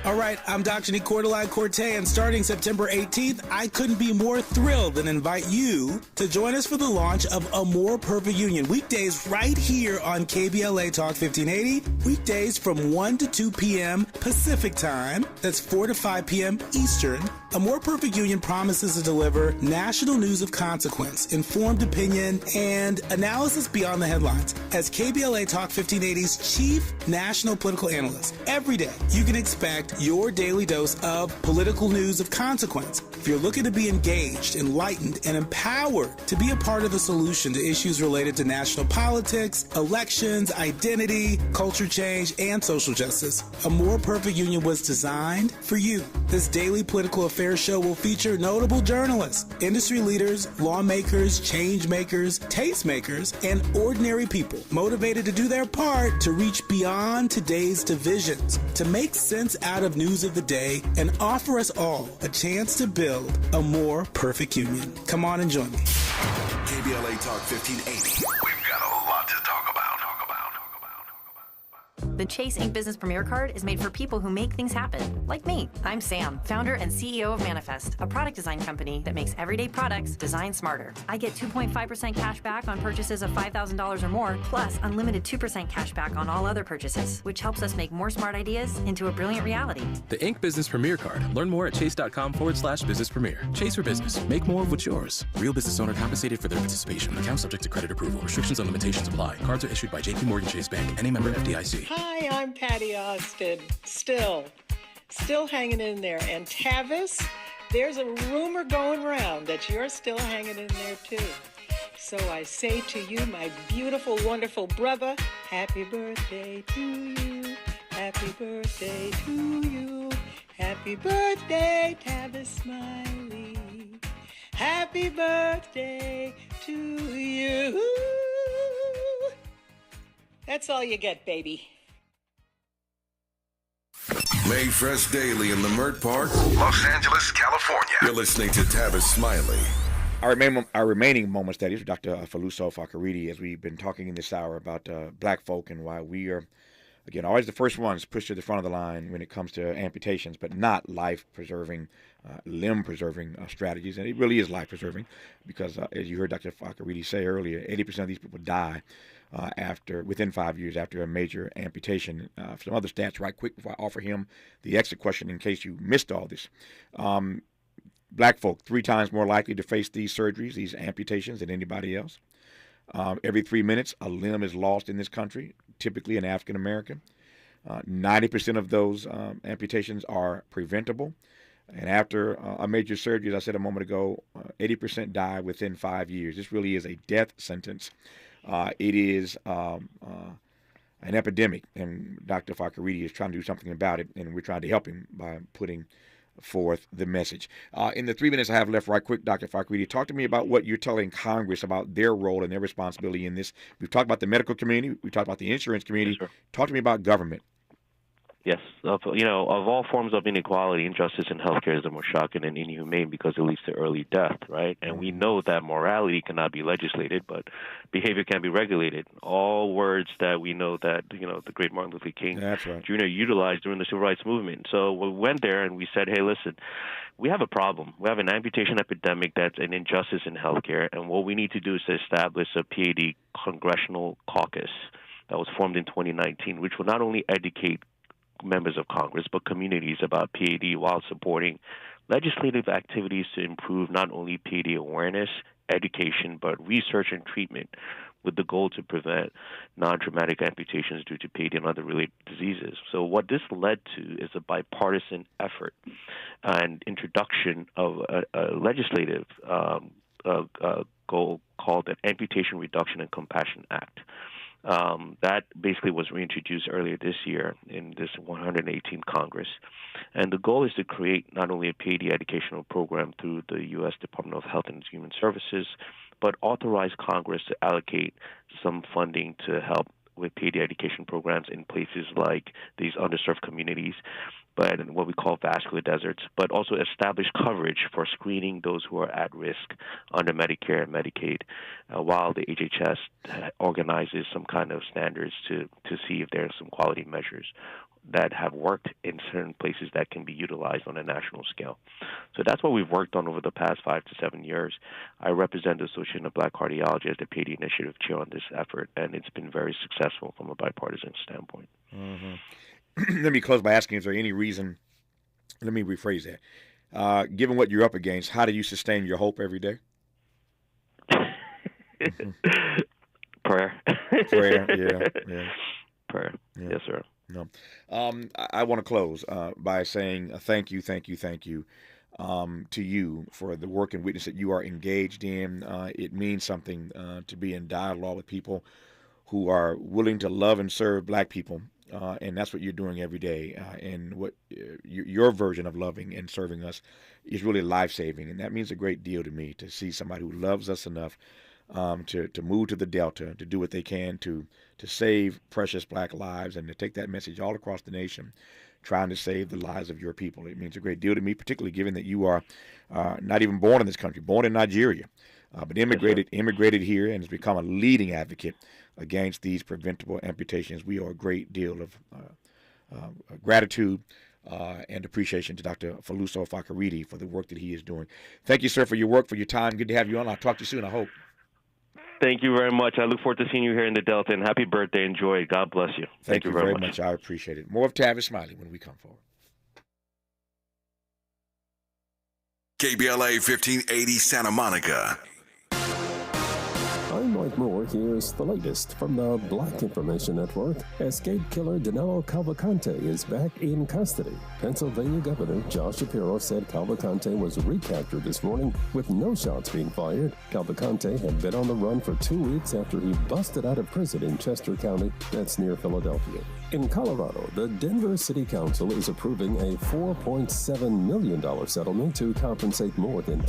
All right, I'm Dr. Nicordelai Corte, and starting September 18th, I couldn't be more thrilled than invite you to join us for the launch of A More Perfect Union, weekdays right here on KBLA Talk 1580, weekdays from 1 to 2 p.m. Pacific Time, that's 4 to 5 p.m. Eastern. A More Perfect Union promises to deliver national news of consequence, informed opinion, and analysis beyond the headlines. As KBLA Talk 1580's chief national political analyst, every day you can expect your daily dose of political news of consequence. If you're looking to be engaged, enlightened, and empowered to be a part of the solution to issues related to national politics, elections, identity, culture change, and social justice, A More Perfect Union was designed for you. This daily political affairs show will feature notable journalists, industry leaders, lawmakers, change makers, tastemakers, and ordinary people motivated to do their part to reach beyond today's divisions, to make sense out of news of the day, and offer us all a chance to build build a more perfect union. Come on and join me. KBLA Talk 1580. We've got a lot to talk about. The Chase Ink Business Premier Card is made for people who make things happen, like me. I'm Sam, founder and CEO of Manifest, a product design company that makes everyday products designed smarter. I get 2.5% cash back on purchases of $5,000 or more, plus unlimited 2% cash back on all other purchases, which helps us make more smart ideas into a brilliant reality. The Ink Business Premier Card. Learn more at chase.com/business premier. Chase for business. Make more of what's yours. Real business owner compensated for their participation. Account subject to credit approval. Restrictions and limitations apply. Cards are issued by JP Chase Bank. Any member FDIC. Hi, I'm Patty Austin. Still hanging in there. And Tavis, there's a rumor going around that you're still hanging in there too. So I say to you, my beautiful, wonderful brother, happy birthday to you. Happy birthday to you. Happy birthday, Tavis Smiley. Happy birthday to you. That's all you get, baby. Made fresh daily in Leimert Park, Los Angeles, California. You're listening to Tavis Smiley. Our remaining moments, that is, with Dr. Faluso Fakaridi, as we've been talking in this hour about black folk and why we are, again, always the first ones pushed to the front of the line when it comes to amputations, but not life-preserving, limb-preserving strategies. And it really is life-preserving because, as you heard Dr. Fakaridi say earlier, 80% of these people die within 5 years after a major amputation. Some other stats right quick before I offer him the exit question in case you missed all this. Black folk, 3 times more likely to face these surgeries, these amputations, than anybody else. Every 3 minutes, a limb is lost in this country, typically an African American. 90% of those amputations are preventable. And after a major surgery, as I said a moment ago, 80% die within 5 years. This really is a death sentence. It is an epidemic, and Dr. Fakaridi is trying to do something about it, and we're trying to help him by putting forth the message. In the 3 minutes I have left, right quick, Dr. Fakaridi, talk to me about what you're telling Congress about their role and their responsibility in this. We've talked about the medical community. We've talked about the insurance community. Yes, talk to me about government. Yes, of all forms of inequality, injustice in healthcare is the most shocking and inhumane because it leads to early death, right? And we know that morality cannot be legislated, but behavior can be regulated. All words that we know that, the great Martin Luther King Jr. utilized during the Civil Rights Movement. So we went there and we said, hey, listen, we have a problem. We have an amputation epidemic that's an injustice in healthcare, and what we need to do is to establish a PAD congressional caucus that was formed in 2019, which will not only educate members of Congress, but communities about PAD while supporting legislative activities to improve not only PAD awareness, education, but research and treatment with the goal to prevent non-traumatic amputations due to PAD and other related diseases. So what this led to is a bipartisan effort and introduction of a legislative goal called an Amputation Reduction and Compassion Act. That basically was reintroduced earlier this year in this 118th Congress. And the goal is to create not only a PAD educational program through the U.S. Department of Health and Human Services, but authorize Congress to allocate some funding to help with PAD education programs in places like these underserved communities, but in what we call vascular deserts, but also establish coverage for screening those who are at risk under Medicare and Medicaid, while the HHS organizes some kind of standards to see if there are some quality measures that have worked in certain places that can be utilized on a national scale. So that's what we've worked on over the past 5 to 7 years. I represent the Association of Black Cardiology as the PAD Initiative chair on this effort, and it's been very successful from a bipartisan standpoint. Mm-hmm. Let me close by asking, is there any reason, let me rephrase that. Given what you're up against, how do you sustain your hope every day? Prayer. Prayer, yeah. Prayer, yeah. Yes, sir. No, I want to close by saying thank you to you for the work and witness that you are engaged in. It means something to be in dialogue with people who are willing to love and serve Black people, and that's what you're doing every day. And what your version of loving and serving us is really life-saving, and that means a great deal to me, to see somebody who loves us enough to move to the Delta, to do what they can to save precious Black lives, and to take that message all across the nation, trying to save the lives of your people. It means a great deal to me, particularly given that you are not even born in this country, born in Nigeria, but immigrated here and has become a leading advocate against these preventable amputations. We owe a great deal of gratitude and appreciation to Dr. Faluso Fakaridi for the work that he is doing. Thank you, sir, for your work, for your time. Good to have you on. I'll talk to you soon, I hope. Thank you very much. I look forward to seeing you here in the Delta, and happy birthday. Enjoy it. God bless you. Thank you very much. I appreciate it. More of Tavis Smiley when we come forward. KBLA 1580 Santa Monica. I'm Mike Moore. Here's the latest from the Black Information Network. Escape killer Danilo Cavalcante is back in custody. Pennsylvania Governor Josh Shapiro said Cavalcante was recaptured this morning with no shots being fired. Cavalcante had been on the run for 2 weeks after he busted out of prison in Chester County, that's near Philadelphia. In Colorado, the Denver City Council is approving a $4.7 million settlement to compensate more than